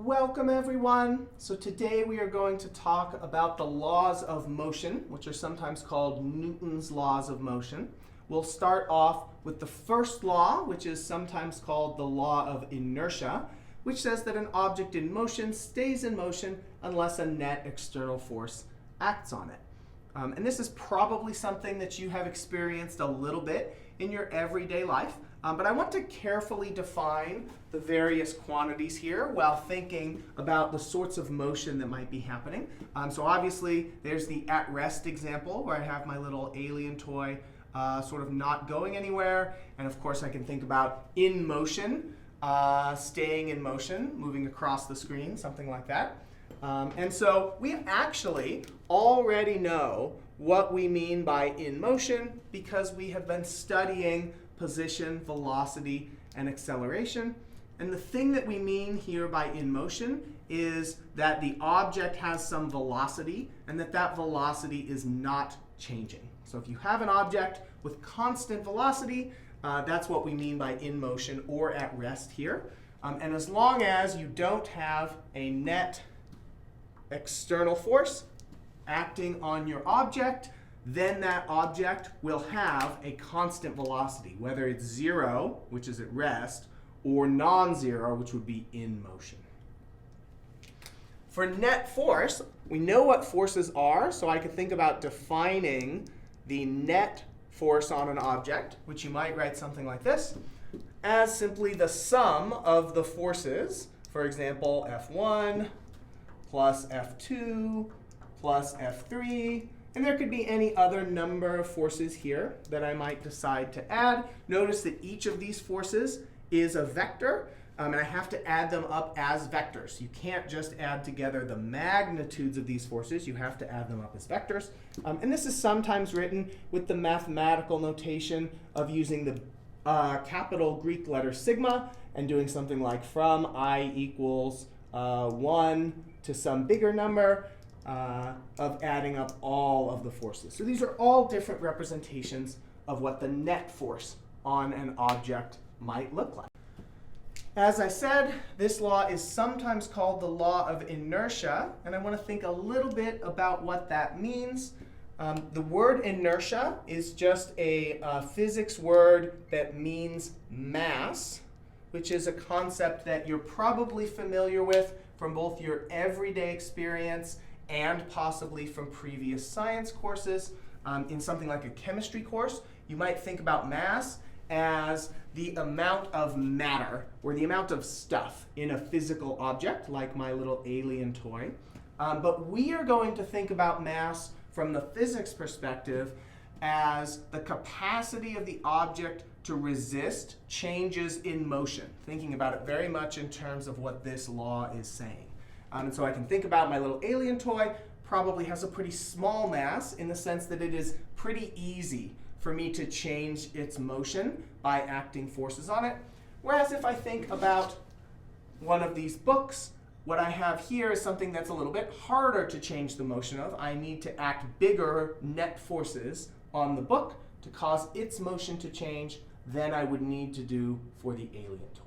Welcome everyone. So today we are going to talk about the laws of motion, which are sometimes called Newton's laws of motion. We'll start off with the first law, which is sometimes called the law of inertia, which says that an object in motion stays in motion unless a net external force acts on it. And this is probably something that you have experienced a little bit in your everyday life. But I want to carefully define the various quantities here while thinking about the sorts of motion that might be happening. So obviously, there's the at-rest example where I have my little alien toy sort of not going anywhere. And of course, I can think about in motion, staying in motion, moving across the screen, something like that. And so we actually already know what we mean by in motion because we have been studying position, velocity, and acceleration. And the thing that we mean here by in motion is that the object has some velocity and that velocity is not changing. So if you have an object with constant velocity, that's what we mean by in motion or at rest here. And as long as you don't have a net external force acting on your object, then that object will have a constant velocity, whether it's 0, which is at rest, or non-zero, which would be in motion. For net force, we know what forces are, so I could think about defining the net force on an object, which you might write something like this, as simply the sum of the forces, for example, F1 plus F2 plus F3, and there could be any other number of forces here that I might decide to add. Notice that each of these forces is a vector, and I have to add them up as vectors. You can't just add together the magnitudes of these forces. You have to add them up as vectors. And this is sometimes written with the mathematical notation of using the capital Greek letter sigma and doing something like from I equals 1 to some bigger number, of adding up all of the forces. So these are all different representations of what the net force on an object might look like. As I said, this law is sometimes called the law of inertia, and I want to think a little bit about what that means. The word inertia is just a physics word that means mass, which is a concept that you're probably familiar with from both your everyday experience and possibly from previous science courses. In something like a chemistry course, you might think about mass as the amount of matter or the amount of stuff in a physical object, like my little alien toy. But we are going to think about mass from the physics perspective as the capacity of the object to resist changes in motion, thinking about it very much in terms of what this law is saying. And so I can think about my little alien toy probably has a pretty small mass in the sense that it is pretty easy for me to change its motion by acting forces on it. Whereas if I think about one of these books, what I have here is something that's a little bit harder to change the motion of. I need to act bigger net forces on the book to cause its motion to change than I would need to do for the alien toy.